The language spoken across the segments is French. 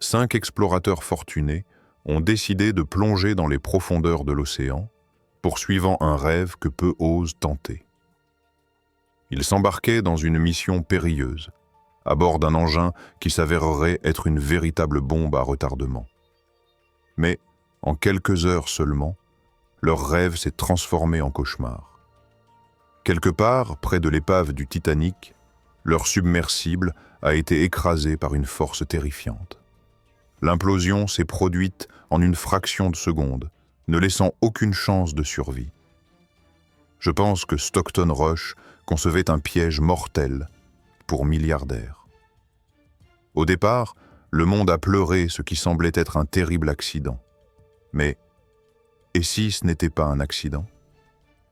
5 explorateurs fortunés ont décidé de plonger dans les profondeurs de l'océan, poursuivant un rêve que peu osent tenter. Ils s'embarquaient dans une mission périlleuse, à bord d'un engin qui s'avérerait être une véritable bombe à retardement. Mais, en quelques heures seulement, leur rêve s'est transformé en cauchemar. Quelque part, près de l'épave du Titanic, leur submersible a été écrasé par une force terrifiante. L'implosion s'est produite en une fraction de seconde, ne laissant aucune chance de survie. Je pense que Stockton Rush concevait un piège mortel pour milliardaires. Au départ, le monde a pleuré ce qui semblait être un terrible accident. Mais, et si ce n'était pas un accident?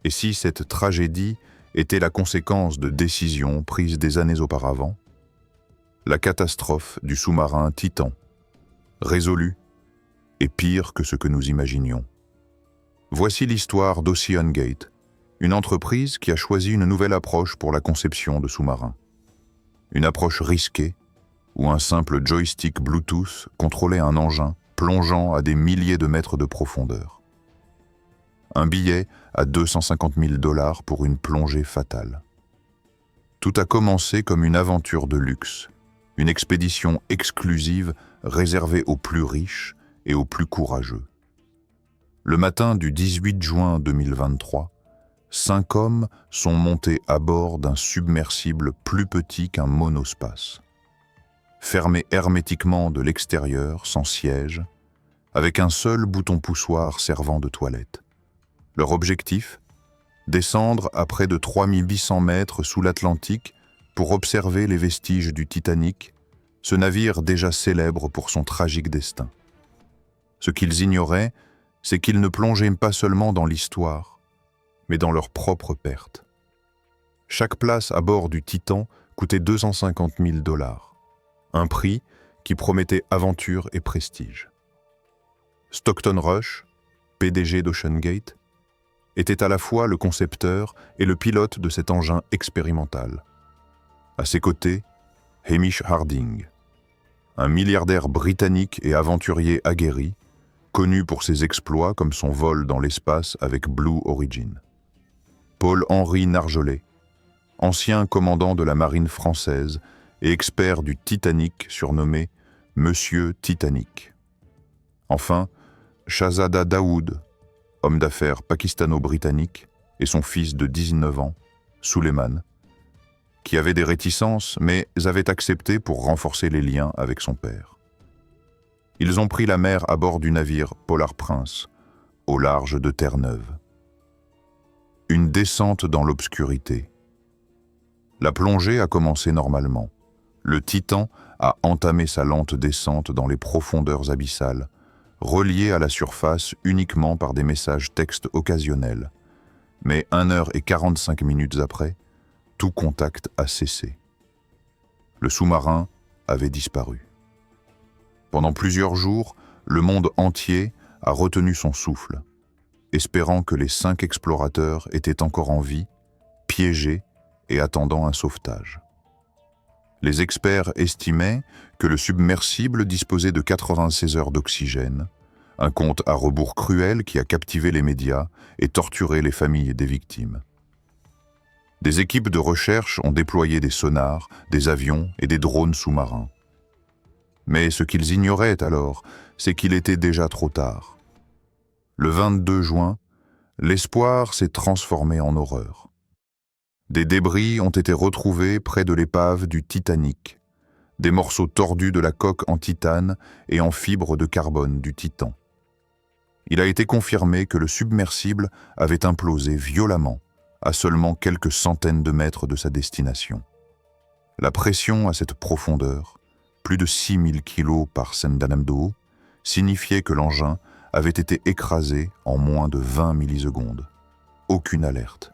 Et si cette tragédie était la conséquence de décisions prises des années auparavant? La catastrophe du sous-marin Titan, résolue et pire que ce que nous imaginions. Voici l'histoire d'OceanGate, une entreprise qui a choisi une nouvelle approche pour la conception de sous-marins. Une approche risquée, où un simple joystick Bluetooth contrôlait un engin plongeant à des milliers de mètres de profondeur. Un billet à 250 000 $ pour une plongée fatale. Tout a commencé comme une aventure de luxe, une expédition exclusive réservée aux plus riches et aux plus courageux. Le matin du 18 juin 2023, 5 hommes sont montés à bord d'un submersible plus petit qu'un monospace. Fermé hermétiquement de l'extérieur, sans siège, avec un seul bouton poussoir servant de toilette. Leur objectif? Descendre à près de 3800 mètres sous l'Atlantique pour observer les vestiges du Titanic, ce navire déjà célèbre pour son tragique destin. Ce qu'ils ignoraient, c'est qu'ils ne plongeaient pas seulement dans l'histoire, mais dans leur propre perte. Chaque place à bord du Titan coûtait 250 000 $, un prix qui promettait aventure et prestige. Stockton Rush, PDG d'OceanGate, était à la fois le concepteur et le pilote de cet engin expérimental. À ses côtés, Hamish Harding, un milliardaire britannique et aventurier aguerri, connu pour ses exploits comme son vol dans l'espace avec Blue Origin. Paul-Henri Nargeolet, ancien commandant de la marine française et expert du Titanic surnommé Monsieur Titanic. Enfin, Shahzada Daoud, homme d'affaires pakistano-britannique, et son fils de 19 ans, Suleiman, qui avait des réticences mais avait accepté pour renforcer les liens avec son père. Ils ont pris la mer à bord du navire Polar Prince, au large de Terre-Neuve. Une descente dans l'obscurité. La plongée a commencé normalement. Le Titan a entamé sa lente descente dans les profondeurs abyssales, relié à la surface uniquement par des messages textes occasionnels. Mais 1h45 après, tout contact a cessé. Le sous-marin avait disparu. Pendant plusieurs jours, le monde entier a retenu son souffle, espérant que les 5 explorateurs étaient encore en vie, piégés et attendant un sauvetage. Les experts estimaient que le submersible disposait de 96 heures d'oxygène, un compte à rebours cruel qui a captivé les médias et torturé les familles des victimes. Des équipes de recherche ont déployé des sonars, des avions et des drones sous-marins. Mais ce qu'ils ignoraient alors, c'est qu'il était déjà trop tard. Le 22 juin, l'espoir s'est transformé en horreur. Des débris ont été retrouvés près de l'épave du Titanic, des morceaux tordus de la coque en titane et en fibre de carbone du Titan. Il a été confirmé que le submersible avait implosé violemment à seulement quelques centaines de mètres de sa destination. La pression à cette profondeur, plus de 6000 kg par cm d'eau, signifiait que l'engin avait été écrasé en moins de 20 millisecondes. Aucune alerte,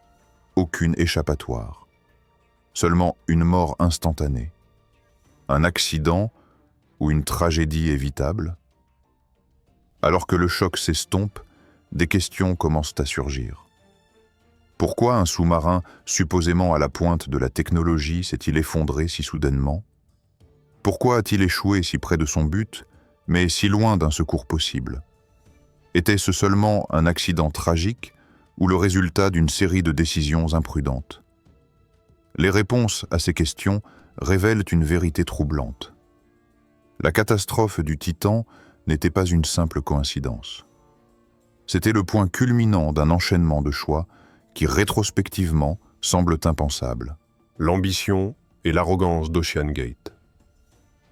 aucune échappatoire. Seulement une mort instantanée. Un accident ou une tragédie évitable? Alors que le choc s'estompe, des questions commencent à surgir. Pourquoi un sous-marin supposément à la pointe de la technologie s'est-il effondré si soudainement? Pourquoi a-t-il échoué si près de son but mais si loin d'un secours possible. Était-ce seulement un accident tragique ou le résultat d'une série de décisions imprudentes? Les réponses à ces questions révèlent une vérité troublante. La catastrophe du Titan n'était pas une simple coïncidence. C'était le point culminant d'un enchaînement de choix qui, rétrospectivement, semblent impensables. L'ambition et l'arrogance d'OceanGate.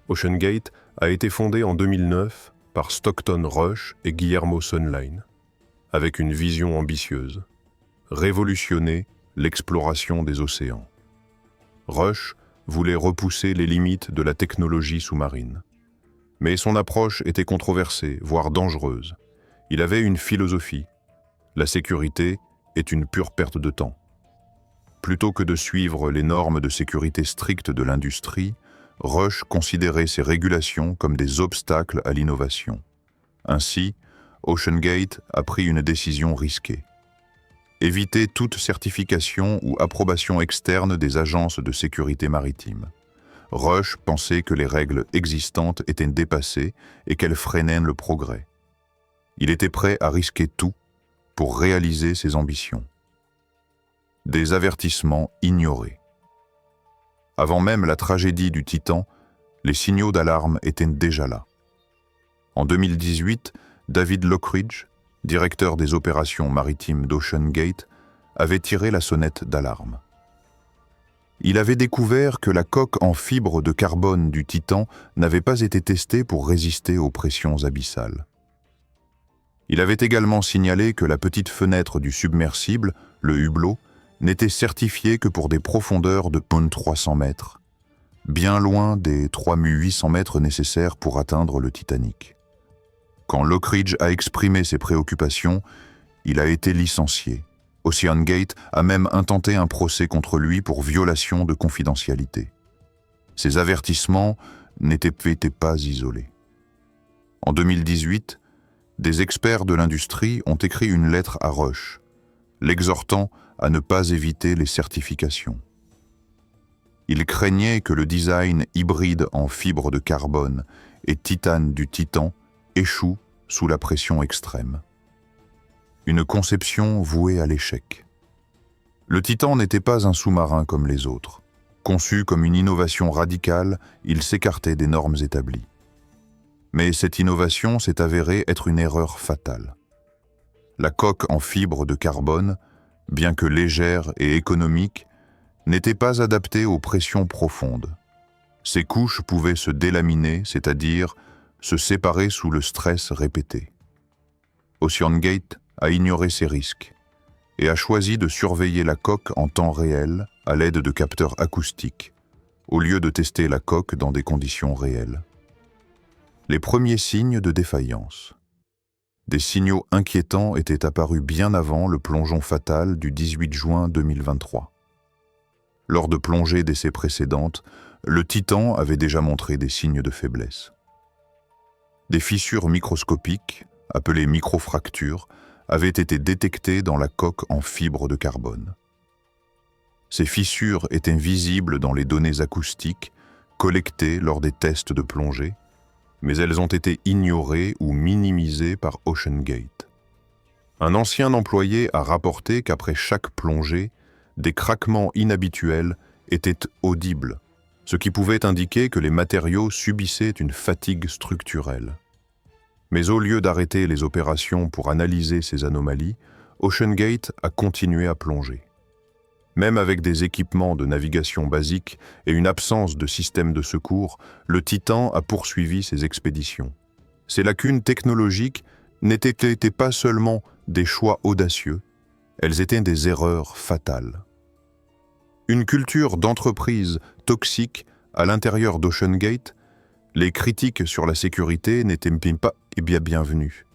OceanGate a été fondé en 2009 par Stockton Rush et Guillermo Sunline, avec une vision ambitieuse: révolutionner l'exploration des océans. Rush voulait repousser les limites de la technologie sous-marine. Mais son approche était controversée, voire dangereuse. Il avait une philosophie: la sécurité est une pure perte de temps. Plutôt que de suivre les normes de sécurité strictes de l'industrie, Rush considérait ces régulations comme des obstacles à l'innovation. Ainsi, OceanGate a pris une décision risquée: éviter toute certification ou approbation externe des agences de sécurité maritime. Rush pensait que les règles existantes étaient dépassées et qu'elles freinaient le progrès. Il était prêt à risquer tout pour réaliser ses ambitions. Des avertissements ignorés. Avant même la tragédie du Titan, les signaux d'alarme étaient déjà là. En 2018, David Lockridge, directeur des opérations maritimes d'OceanGate, avait tiré la sonnette d'alarme. Il avait découvert que la coque en fibre de carbone du Titan n'avait pas été testée pour résister aux pressions abyssales. Il avait également signalé que la petite fenêtre du submersible, le hublot, n'était certifiée que pour des profondeurs de 300 mètres, bien loin des 3800 mètres nécessaires pour atteindre le Titanic. Quand Lockridge a exprimé ses préoccupations, il a été licencié. OceanGate a même intenté un procès contre lui pour violation de confidentialité. Ces avertissements n'étaient pas isolés. En 2018, des experts de l'industrie ont écrit une lettre à Rush, l'exhortant à ne pas éviter les certifications. Ils craignaient que le design hybride en fibre de carbone et titane du Titan échoue sous la pression extrême. Une conception vouée à l'échec. Le Titan n'était pas un sous-marin comme les autres. Conçu comme une innovation radicale, il s'écartait des normes établies. Mais cette innovation s'est avérée être une erreur fatale. La coque en fibre de carbone, bien que légère et économique, n'était pas adaptée aux pressions profondes. Ces couches pouvaient se délaminer, c'est-à-dire se séparer sous le stress répété. OceanGate a ignoré ces risques et a choisi de surveiller la coque en temps réel à l'aide de capteurs acoustiques, au lieu de tester la coque dans des conditions réelles. Les premiers signes de défaillance. Des signaux inquiétants étaient apparus bien avant le plongeon fatal du 18 juin 2023. Lors de plongées d'essais précédentes, le Titan avait déjà montré des signes de faiblesse. Des fissures microscopiques, appelées microfractures, avaient été détectées dans la coque en fibre de carbone. Ces fissures étaient visibles dans les données acoustiques collectées lors des tests de plongée, mais elles ont été ignorées ou minimisées par OceanGate. Un ancien employé a rapporté qu'après chaque plongée, des craquements inhabituels étaient audibles, ce qui pouvait indiquer que les matériaux subissaient une fatigue structurelle. Mais au lieu d'arrêter les opérations pour analyser ces anomalies, OceanGate a continué à plonger. Même avec des équipements de navigation basiques et une absence de système de secours, le Titan a poursuivi ses expéditions. Ces lacunes technologiques n'étaient pas seulement des choix audacieux, elles étaient des erreurs fatales. Une culture d'entreprise toxique à l'intérieur d'OceanGate, les critiques sur la sécurité n'étaient pas bienvenues.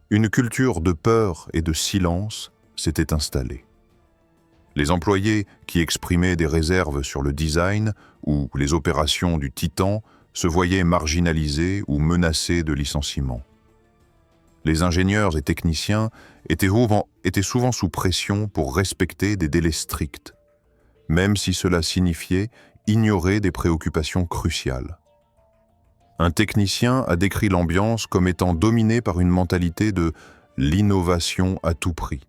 Une culture de peur et de silence s'était installée. Les employés qui exprimaient des réserves sur le design ou les opérations du Titan se voyaient marginalisés ou menacés de licenciement. Les ingénieurs et techniciens étaient souvent sous pression pour respecter des délais stricts, même si cela signifiait ignorer des préoccupations cruciales. Un technicien a décrit l'ambiance comme étant dominée par une mentalité de l'innovation à tout prix,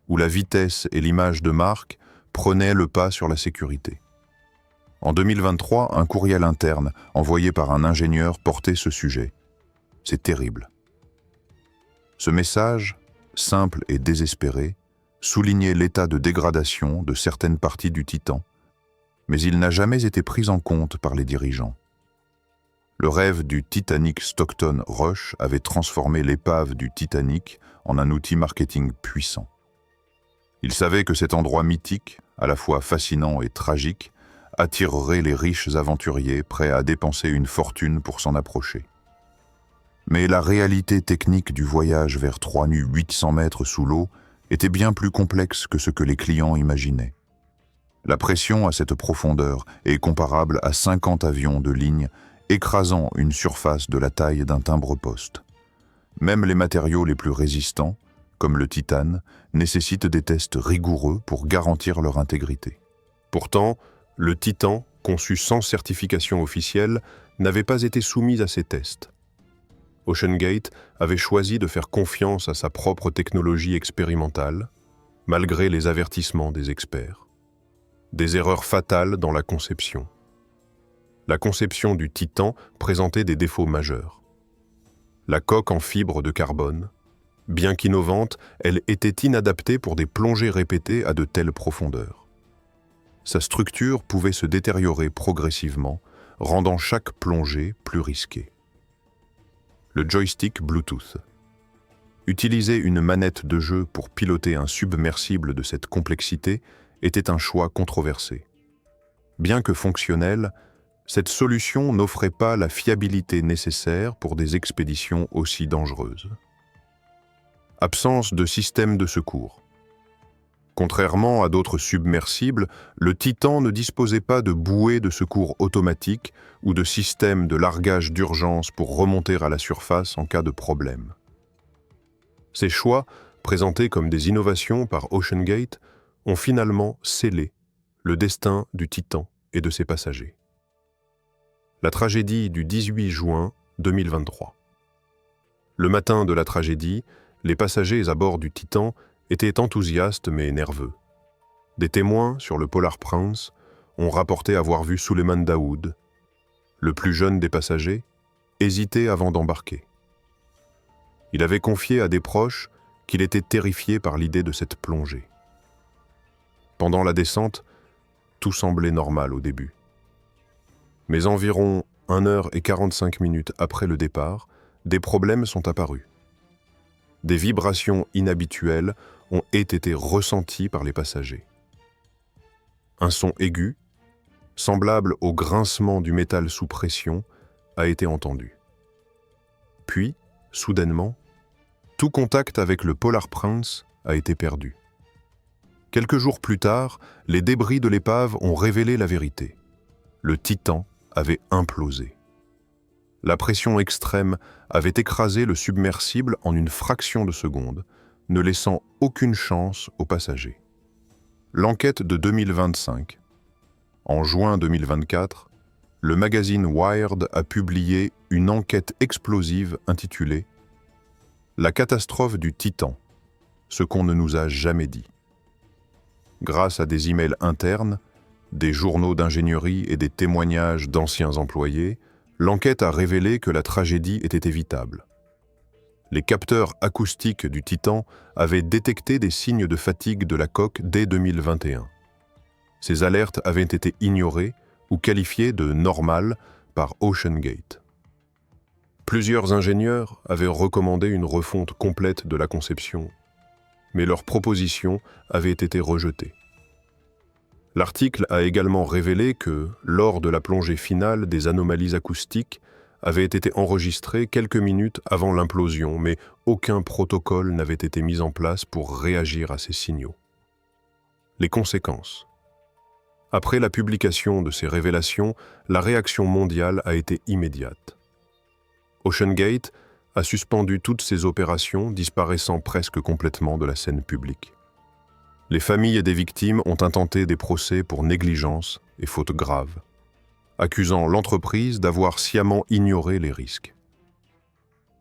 où la vitesse et l'image de marque prenaient le pas sur la sécurité. En 2023, un courriel interne envoyé par un ingénieur portait ce sujet. C'est terrible. Ce message, simple et désespéré, soulignait l'état de dégradation de certaines parties du Titan, mais il n'a jamais été pris en compte par les dirigeants. Le rêve du Titanic Stockton Rush avait transformé l'épave du Titanic en un outil marketing puissant. Il savait que cet endroit mythique, à la fois fascinant et tragique, attirerait les riches aventuriers prêts à dépenser une fortune pour s'en approcher. Mais la réalité technique du voyage vers 3800 mètres sous l'eau était bien plus complexe que ce que les clients imaginaient. La pression à cette profondeur est comparable à 50 avions de ligne écrasant une surface de la taille d'un timbre-poste. Même les matériaux les plus résistants, comme le titane, nécessitent des tests rigoureux pour garantir leur intégrité. Pourtant, le Titan, conçu sans certification officielle, n'avait pas été soumis à ces tests. OceanGate avait choisi de faire confiance à sa propre technologie expérimentale, malgré les avertissements des experts. Des erreurs fatales dans la conception. La conception du Titan présentait des défauts majeurs. La coque en fibre de carbone, bien qu'innovante, elle était inadaptée pour des plongées répétées à de telles profondeurs. Sa structure pouvait se détériorer progressivement, rendant chaque plongée plus risquée. Le joystick Bluetooth. Utiliser une manette de jeu pour piloter un submersible de cette complexité était un choix controversé. Bien que fonctionnelle, cette solution n'offrait pas la fiabilité nécessaire pour des expéditions aussi dangereuses. Absence de système de secours. Contrairement à d'autres submersibles, le Titan ne disposait pas de bouées de secours automatiques ou de système de largage d'urgence pour remonter à la surface en cas de problème. Ces choix, présentés comme des innovations par OceanGate, ont finalement scellé le destin du Titan et de ses passagers. La tragédie du 18 juin 2023. Le matin de la tragédie, les passagers à bord du Titan étaient enthousiastes mais nerveux. Des témoins sur le Polar Prince ont rapporté avoir vu Suleiman Daoud, le plus jeune des passagers, hésiter avant d'embarquer. Il avait confié à des proches qu'il était terrifié par l'idée de cette plongée. Pendant la descente, tout semblait normal au début. Mais environ 1h45 après le départ, des problèmes sont apparus. Des vibrations inhabituelles ont été ressenties par les passagers. Un son aigu, semblable au grincement du métal sous pression, a été entendu. Puis, soudainement, tout contact avec le Polar Prince a été perdu. Quelques jours plus tard, les débris de l'épave ont révélé la vérité. Le Titan avait implosé. La pression extrême avait écrasé le submersible en une fraction de seconde, ne laissant aucune chance aux passagers. L'enquête de 2025. En juin 2024, le magazine Wired a publié une enquête explosive intitulée « La catastrophe du Titan, ce qu'on ne nous a jamais dit ». Grâce à des emails internes, des journaux d'ingénierie et des témoignages d'anciens employés, l'enquête a révélé que la tragédie était évitable. Les capteurs acoustiques du Titan avaient détecté des signes de fatigue de la coque dès 2021. Ces alertes avaient été ignorées ou qualifiées de normales par OceanGate. Plusieurs ingénieurs avaient recommandé une refonte complète de la conception, mais leurs propositions avaient été rejetées. L'article a également révélé que, lors de la plongée finale, des anomalies acoustiques avaient été enregistrées quelques minutes avant l'implosion, mais aucun protocole n'avait été mis en place pour réagir à ces signaux. Les conséquences. Après la publication de ces révélations, la réaction mondiale a été immédiate. OceanGate a suspendu toutes ses opérations, disparaissant presque complètement de la scène publique. Les familles des victimes ont intenté des procès pour négligence et fautes graves. accusant l'entreprise d'avoir sciemment ignoré les risques.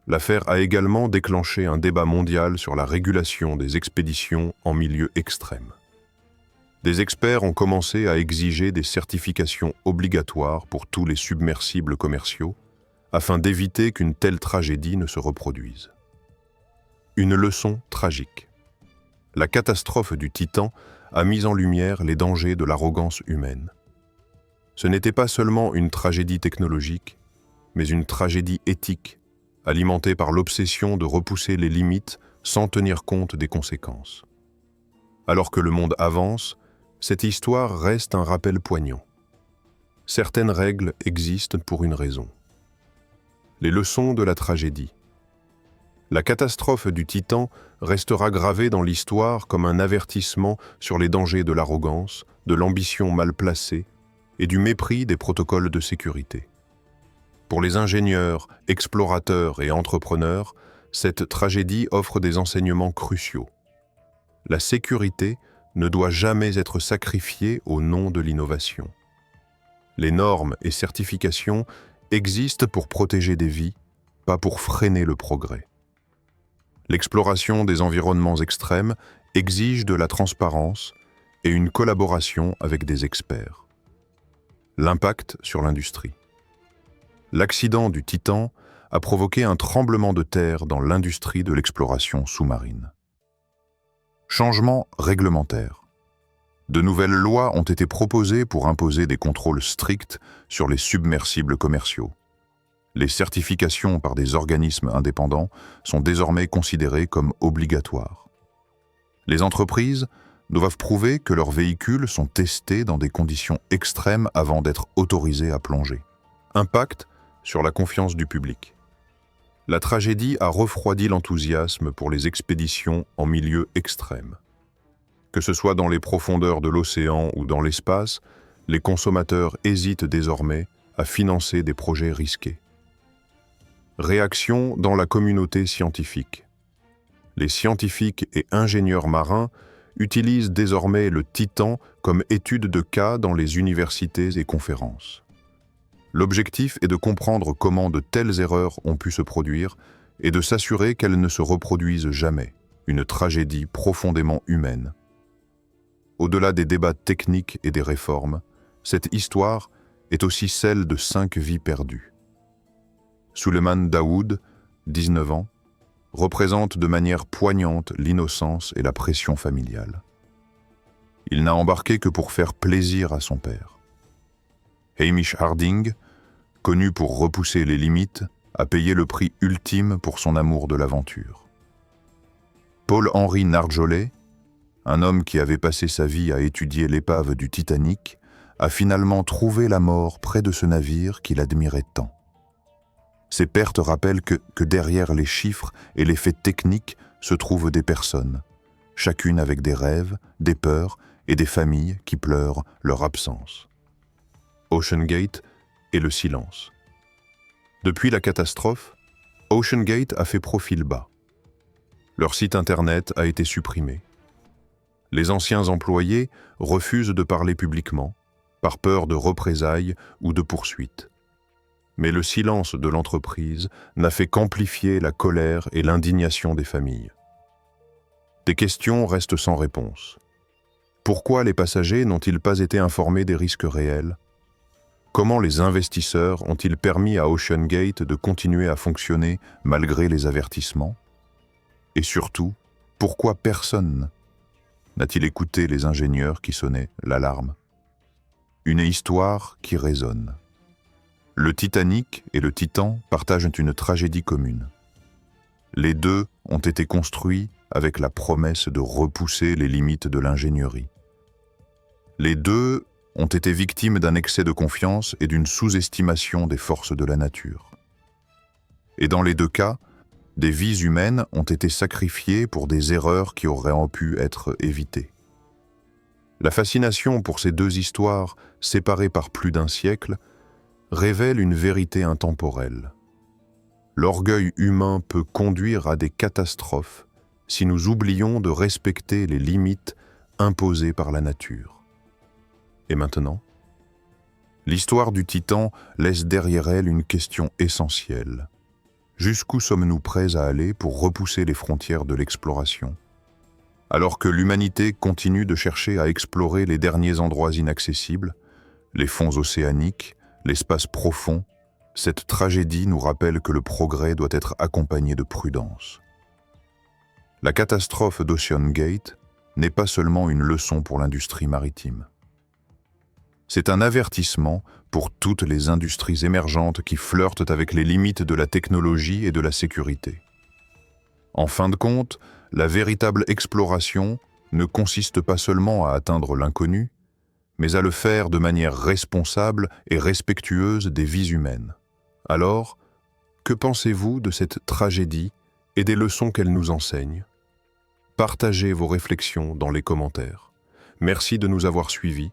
L'affaire a également déclenché un débat mondial sur la régulation des expéditions en milieu extrême. Des experts ont commencé à exiger des certifications obligatoires pour tous les submersibles commerciaux, afin d'éviter qu'une telle tragédie ne se reproduise. Une leçon tragique. La catastrophe du Titan a mis en lumière les dangers de l'arrogance humaine. Ce n'était pas seulement une tragédie technologique, mais une tragédie éthique, alimentée par l'obsession de repousser les limites sans tenir compte des conséquences. Alors que le monde avance, cette histoire reste un rappel poignant. Certaines règles existent pour une raison. Les leçons de la tragédie. La catastrophe du Titan restera gravée dans l'histoire comme un avertissement sur les dangers de l'arrogance, de l'ambition mal placée et du mépris des protocoles de sécurité. Pour les ingénieurs, explorateurs et entrepreneurs, cette tragédie offre des enseignements cruciaux. La sécurité ne doit jamais être sacrifiée au nom de l'innovation. Les normes et certifications existent pour protéger des vies, pas pour freiner le progrès. L'exploration des environnements extrêmes exige de la transparence et une collaboration avec des experts. L'impact sur l'industrie. L'accident du Titan a provoqué un tremblement de terre dans l'industrie de l'exploration sous-marine. Changement réglementaire. De nouvelles lois ont été proposées pour imposer des contrôles stricts sur les submersibles commerciaux. Les certifications par des organismes indépendants sont désormais considérées comme obligatoires. Les entreprises doivent prouver que leurs véhicules sont testés dans des conditions extrêmes avant d'être autorisés à plonger. Impact sur la confiance du public. La tragédie a refroidi l'enthousiasme pour les expéditions en milieu extrême. Que ce soit dans les profondeurs de l'océan ou dans l'espace, les consommateurs hésitent désormais à financer des projets risqués. Réaction dans la communauté scientifique. Les scientifiques et ingénieurs marins utilisent désormais le Titan comme étude de cas dans les universités et conférences. L'objectif est de comprendre comment de telles erreurs ont pu se produire et de s'assurer qu'elles ne se reproduisent jamais, une tragédie profondément humaine. Au-delà des débats techniques et des réformes, cette histoire est aussi celle de 5 vies perdues. Suleiman Daoud, 19 ans, représente de manière poignante l'innocence et la pression familiale. Il n'a embarqué que pour faire plaisir à son père. Hamish Harding, connu pour repousser les limites, a payé le prix ultime pour son amour de l'aventure. Paul-Henri Narjolet, un homme qui avait passé sa vie à étudier l'épave du Titanic, a finalement trouvé la mort près de ce navire qu'il admirait tant. Ces pertes rappellent que derrière les chiffres et les faits techniques se trouvent des personnes, chacune avec des rêves, des peurs et des familles qui pleurent leur absence. OceanGate et le silence. Depuis la catastrophe, OceanGate a fait profil bas. Leur site internet a été supprimé. Les anciens employés refusent de parler publiquement, par peur de représailles ou de poursuites. Mais le silence de l'entreprise n'a fait qu'amplifier la colère et l'indignation des familles. Des questions restent sans réponse. Pourquoi les passagers n'ont-ils pas été informés des risques réels ? Comment les investisseurs ont-ils permis à OceanGate de continuer à fonctionner malgré les avertissements ? Et surtout, pourquoi personne n'a-t-il écouté les ingénieurs qui sonnaient l'alarme ? Une histoire qui résonne. Le Titanic et le Titan partagent une tragédie commune. Les deux ont été construits avec la promesse de repousser les limites de l'ingénierie. Les deux ont été victimes d'un excès de confiance et d'une sous-estimation des forces de la nature. Et dans les deux cas, des vies humaines ont été sacrifiées pour des erreurs qui auraient pu être évitées. La fascination pour ces deux histoires, séparées par plus d'un siècle, révèle une vérité intemporelle. L'orgueil humain peut conduire à des catastrophes si nous oublions de respecter les limites imposées par la nature. Et maintenant, L'histoire du Titan laisse derrière elle une question essentielle. Jusqu'où sommes-nous prêts à aller pour repousser les frontières de l'exploration? Alors que l'humanité continue de chercher à explorer les derniers endroits inaccessibles, les fonds océaniques, l'espace profond, cette tragédie nous rappelle que le progrès doit être accompagné de prudence. La catastrophe d'Ocean Gate n'est pas seulement une leçon pour l'industrie maritime. C'est un avertissement pour toutes les industries émergentes qui flirtent avec les limites de la technologie et de la sécurité. En fin de compte, la véritable exploration ne consiste pas seulement à atteindre l'inconnu, mais à le faire de manière responsable et respectueuse des vies humaines. Alors, que pensez-vous de cette tragédie et des leçons qu'elle nous enseigne? Partagez vos réflexions dans les commentaires. Merci de nous avoir suivis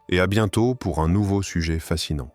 et à bientôt pour un nouveau sujet fascinant.